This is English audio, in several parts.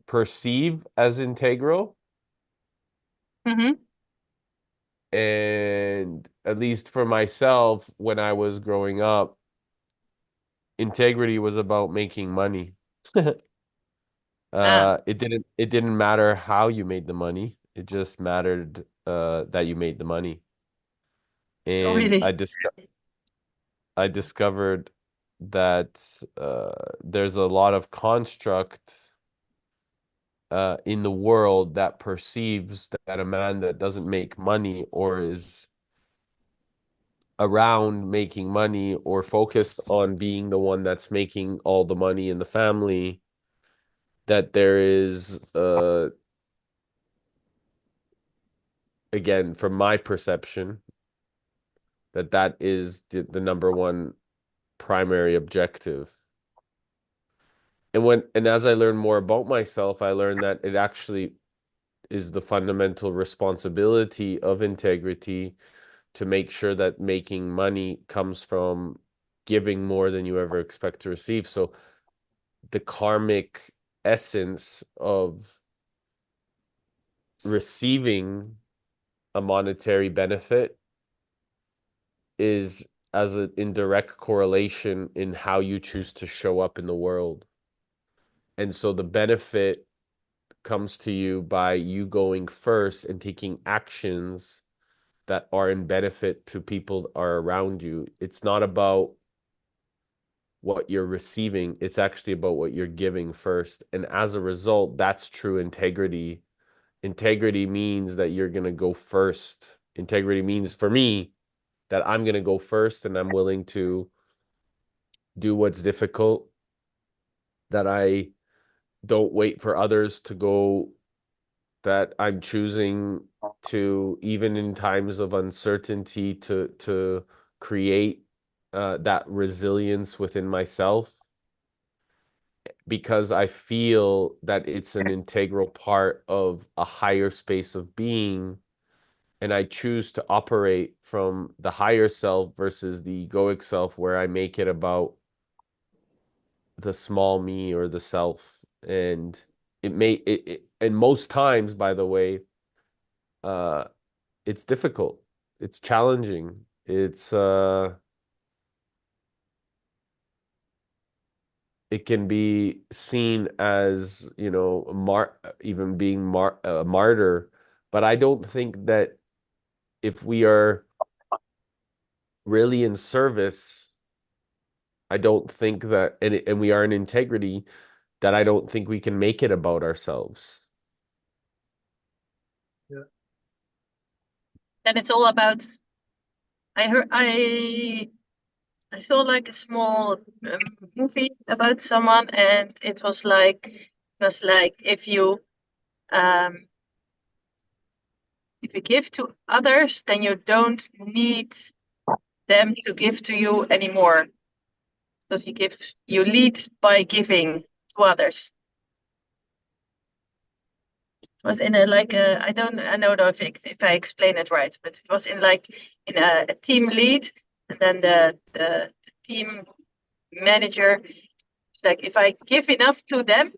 perceive as integral. Mm-hmm. And at least for myself, when I was growing up, integrity was about making money. Ah, It didn't matter how you made the money. It just mattered that you made the money. oh, And really? I discovered that there's a lot of construct in the world that perceives that a man that doesn't make money or is around making money or focused on being the one that's making all the money in the family, that there is again, from my perception, that is the number one primary objective. And as I learned more about myself, I learned that it actually is the fundamental responsibility of integrity to make sure that making money comes from giving more than you ever expect to receive. So the karmic essence of receiving a monetary benefit is in direct correlation in how you choose to show up in the world. And so the benefit comes to you by you going first and taking actions that are in benefit to people that are around you. It's not about what you're receiving, it's actually about what you're giving first. And as a result, that's true integrity. Integrity means that you're going to go first. Integrity means for me that I'm going to go first and I'm willing to do what's difficult, that I don't wait for others to go, that I'm choosing to, even in times of uncertainty, to create that resilience within myself because I feel that it's an integral part of a higher space of being. And I choose to operate from the higher self versus the egoic self, where I make it about the small me or the self. And and most times, by the way, uh, it's difficult. It's challenging. It can be seen as, even being a martyr. But I don't think that if we are really in service, I don't think that, and we are in integrity, that I don't think we can make it about ourselves. yeah. And it's all about. I saw like a small movie about someone, and it was like um if you give to others, then you don't need them to give to you anymore because you lead by giving to others. It was in a like a I don't know if I explain it right, but it was in a team lead, and then the team manager. It's like if I give enough to them,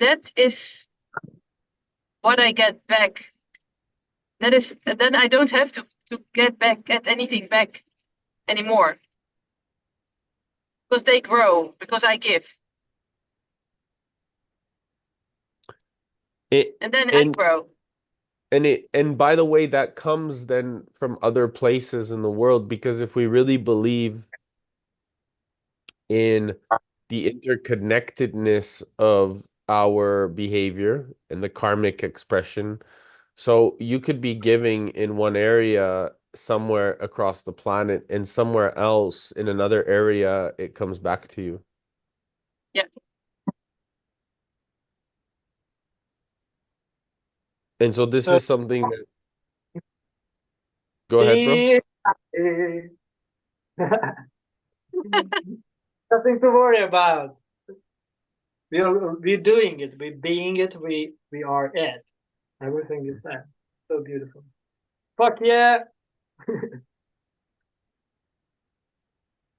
that is what I get back. That is then I don't have to get anything back anymore because they grow because I give, It and then I and grow. and by the way, that comes then from other places in the world, because if we really believe in the interconnectedness of our behavior and the karmic expression. So you could be giving in one area somewhere across the planet, and somewhere else in another area, it comes back to you. Yeah. And so this So, is something that, go ahead, bro. eh, nothing to worry about. We're doing it. We're being it. We are it. Everything is there. So beautiful. Fuck yeah.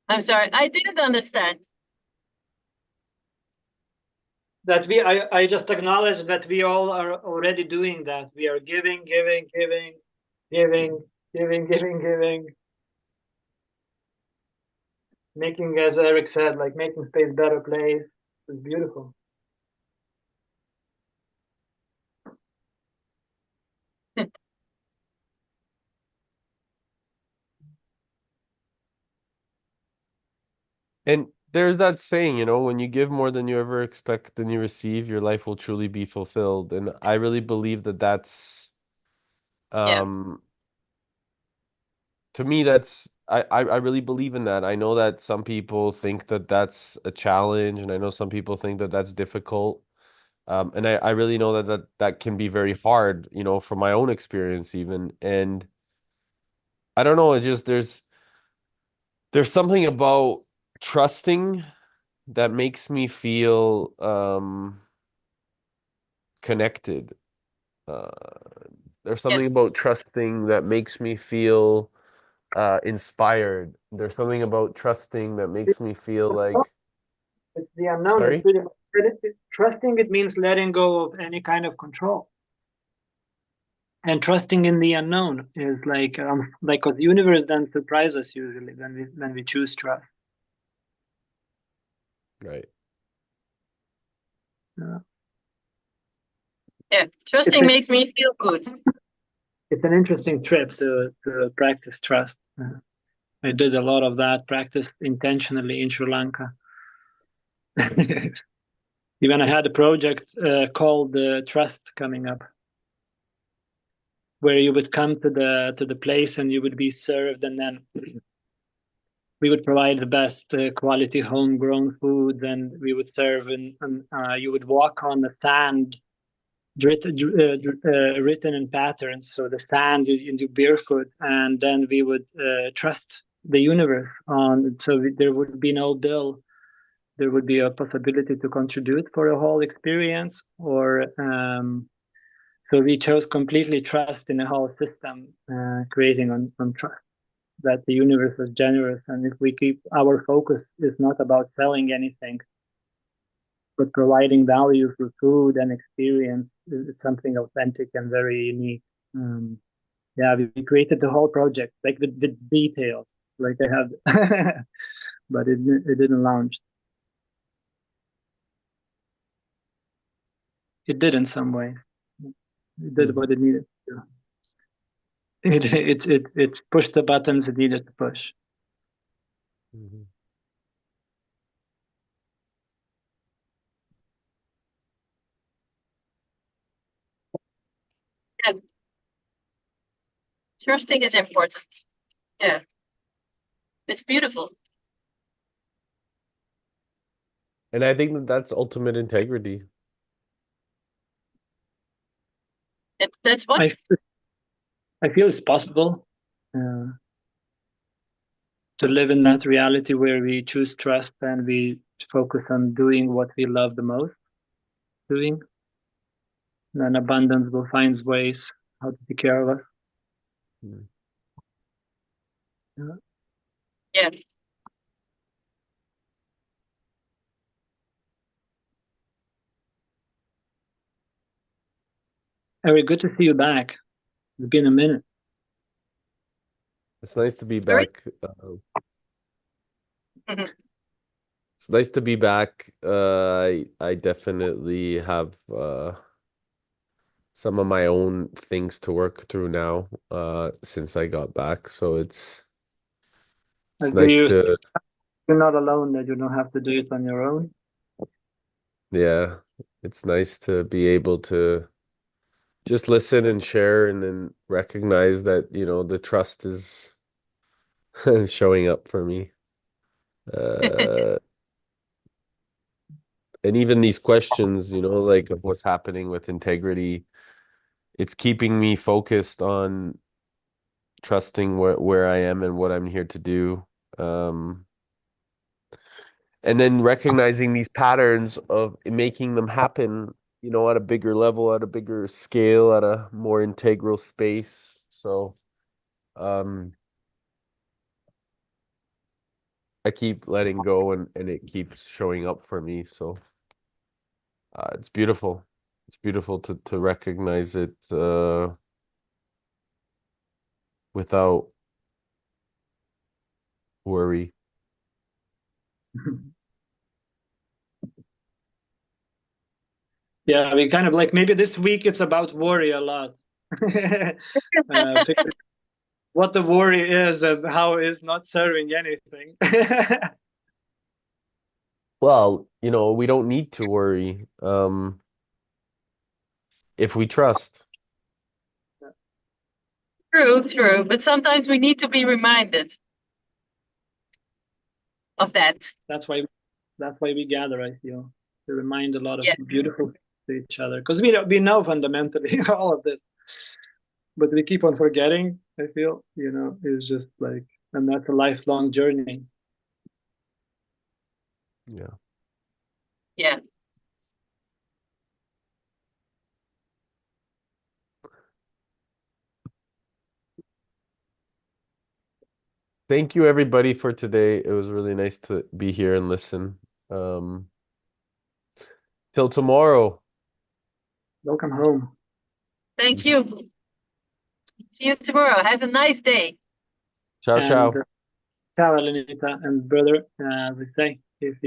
I'm sorry, I didn't understand. that I just acknowledge that we all are already doing that. We are giving, giving, giving, giving, giving, giving, giving, making, as Eric said, like making space better place. It's beautiful. And there's that saying, when you give more than you ever expect than you receive, your life will truly be fulfilled. And I really believe that Yeah. um, to me, I really believe in that. I know that some people think that that's a challenge, and I know some people think that that's difficult. And I really know that can be very hard, from my own experience even. And I don't know, it's just there's something about trusting that makes me feel connected. Uh, there's Yeah. something about trusting that makes me feel inspired. There's something about trusting that makes me feel like, It's the unknown. It's sorry? pretty much trusting. It means letting go of any kind of control. And trusting in the unknown is like what the universe then surprises us usually when we choose trust. Right. Uh, Yeah. it's Trusting an makes me feel good. it's an interesting trip to practice trust. I did a lot of that, practiced intentionally in Sri Lanka. Even I had a project called Trust coming up, where you would come to the place and you would be served, and then we would provide the best quality homegrown food, and we would serve, and you would walk on the sand written in patterns. So the sand you do barefoot, and then we would trust the universe on. So there would be no bill. There would be a possibility to contribute for a whole experience, or so we chose completely trust in the whole system, creating on trust that the universe is generous, and if we keep our focus is not about selling anything, but providing value through food and experience is something authentic and very unique. Um, yeah, we created the whole project, like the details, like I have, but it didn't launch. It did in some way. It did Hmm. what it needed to. It pushed the buttons it needed to push. Mhm. Yeah. Trusting is important. Yeah. It's beautiful. And I think that that's ultimate integrity. That's what? I I feel it's possible uh, to live in that reality where we choose trust and we focus on doing what we love the most doing. Then abundance will find ways how to take care of us. Mm. Yeah. Yeah. Eric, good to see you back. It's been a minute. It's nice to be Sorry? back. It's nice to be back. I definitely have some of my own things to work through now, since I got back. So it's Do nice you to, you're not alone that you don't have to do it on your own? yeah, it's nice to be able to just listen and share and then recognize that, the trust is showing up for me. Uh, and even these questions, like of what's happening with integrity, it's keeping me focused on trusting where I am and what I'm here to do. Um, and then recognizing these patterns of making them happen, at a bigger level, at a bigger scale, at a more integral space. So, um, I keep letting go and it keeps showing up for me. So It's beautiful. It's beautiful to recognize it without worry. Yeah, we kind of like, maybe this week it's about worry a lot. Figure what the worry is and how it's not serving anything. Well, we don't need to worry if we trust. True. But sometimes we need to be reminded of that. That's why we gather, I feel, to remind a lot of Yeah. beautiful things to each other. Because we know fundamentally all of this, but we keep on forgetting, I feel, it's just like, and that's a lifelong journey. Yeah. Yeah. Thank you everybody for today. It was really nice to be here and listen. Till tomorrow. Welcome home. Thank you. See you tomorrow. Have a nice day. Ciao, And ciao. ciao, Elenita and brother, we say, if